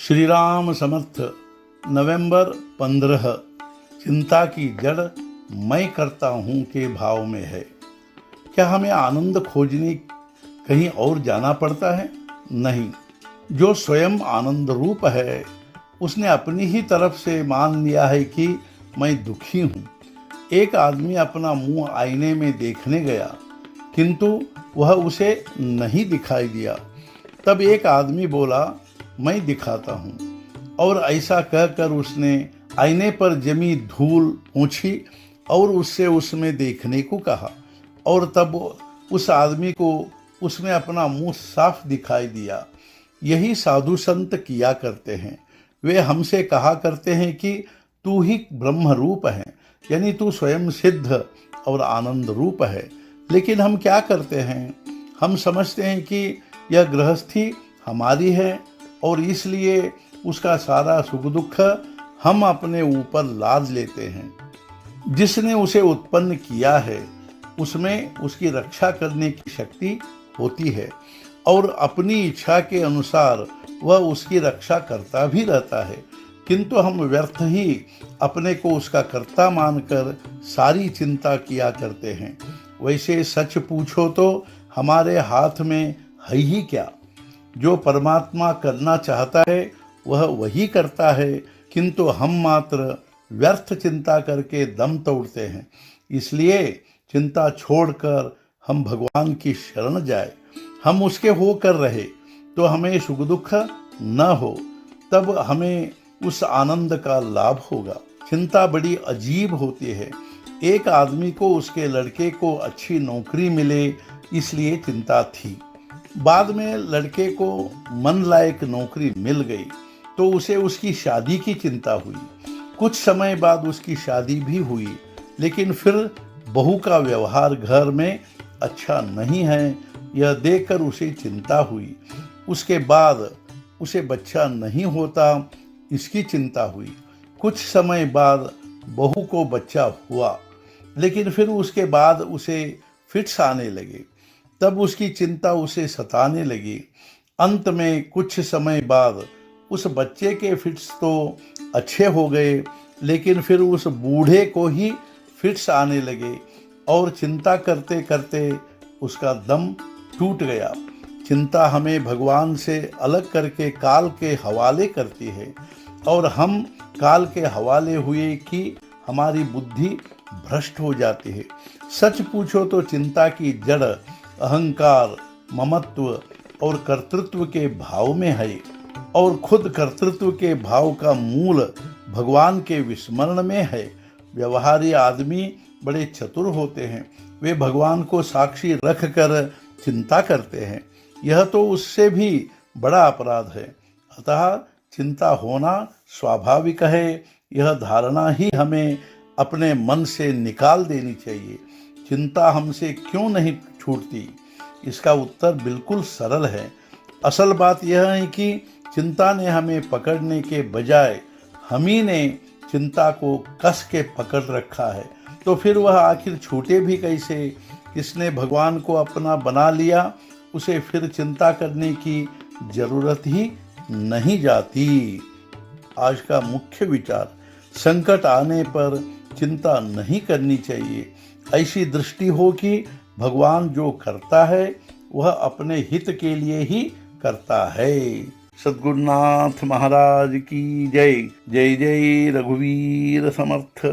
श्री राम समर्थ। नवंबर 15। चिंता की जड़ मैं करता हूँ के भाव में है। क्या हमें आनंद खोजने कहीं और जाना पड़ता है? नहीं। जो स्वयं आनंद रूप है उसने अपनी ही तरफ से मान लिया है कि मैं दुखी हूँ। एक आदमी अपना मुंह आईने में देखने गया किंतु वह उसे नहीं दिखाई दिया। तब एक आदमी बोला, मैं दिखाता हूँ, और ऐसा कहकर उसने आईने पर जमी धूल पूंछी और उससे उसमें देखने को कहा, और तब उस आदमी को उसमें अपना मुंह साफ दिखाई दिया। यही साधु संत किया करते हैं। वे हमसे कहा करते हैं कि तू ही ब्रह्म रूप है, यानी तू स्वयं सिद्ध और आनंद रूप है। लेकिन हम क्या करते हैं? हम समझते हैं कि यह गृहस्थी हमारी है और इसलिए उसका सारा सुख दुख हम अपने ऊपर लाद लेते हैं। जिसने उसे उत्पन्न किया है उसमें उसकी रक्षा करने की शक्ति होती है और अपनी इच्छा के अनुसार वह उसकी रक्षा करता भी रहता है, किंतु हम व्यर्थ ही अपने को उसका कर्ता मानकर सारी चिंता किया करते हैं। वैसे सच पूछो तो हमारे हाथ में है ही क्या? जो परमात्मा करना चाहता है वह वही करता है, किंतु हम मात्र व्यर्थ चिंता करके दम तोड़ते हैं। इसलिए चिंता छोड़कर हम भगवान की शरण जाए, हम उसके होकर रहे तो हमें सुख दुख न हो, तब हमें उस आनंद का लाभ होगा। चिंता बड़ी अजीब होती है। एक आदमी को उसके लड़के को अच्छी नौकरी मिले इसलिए चिंता थी। बाद में लड़के को मन लायक नौकरी मिल गई तो उसे उसकी शादी की चिंता हुई। कुछ समय बाद उसकी शादी भी हुई, लेकिन फिर बहू का व्यवहार घर में अच्छा नहीं है, यह देखकर उसे चिंता हुई। उसके बाद उसे बच्चा नहीं होता, इसकी चिंता हुई। कुछ समय बाद बहू को बच्चा हुआ, लेकिन फिर उसके बाद उसे फिट्स आने लगे, तब उसकी चिंता उसे सताने लगी। अंत में कुछ समय बाद उस बच्चे के फिट्स तो अच्छे हो गए, लेकिन फिर उस बूढ़े को ही फिट्स आने लगे और चिंता करते करते उसका दम टूट गया। चिंता हमें भगवान से अलग करके काल के हवाले करती है और हम काल के हवाले हुए कि हमारी बुद्धि भ्रष्ट हो जाती है। सच पूछो तो चिंता की जड़ अहंकार, ममत्व और कर्तृत्व के भाव में है, और खुद कर्तृत्व के भाव का मूल भगवान के विस्मरण में है। व्यवहारी आदमी बड़े चतुर होते हैं, वे भगवान को साक्षी रखकर चिंता करते हैं। यह तो उससे भी बड़ा अपराध है। अतः चिंता होना स्वाभाविक है, यह धारणा ही हमें अपने मन से निकाल देनी चाहिए। चिंता हमसे क्यों नहीं छूटती? इसका उत्तर बिल्कुल सरल है। असल बात यह है कि चिंता ने हमें पकड़ने के बजाय हम ही ने चिंता को कस के पकड़ रखा है। तो फिर वह आखिर छूटे भी कैसे? किसने भगवान को अपना बना लिया उसे फिर चिंता करने की जरूरत ही नहीं जाती। आज का मुख्य विचार, संकट आने पर चिंता नहीं करनी चाहिए। ऐसी दृष्टि हो कि भगवान जो करता है वह अपने हित के लिए ही करता है। सद्गुरुनाथ महाराज की जय। जय जय रघुवीर समर्थ।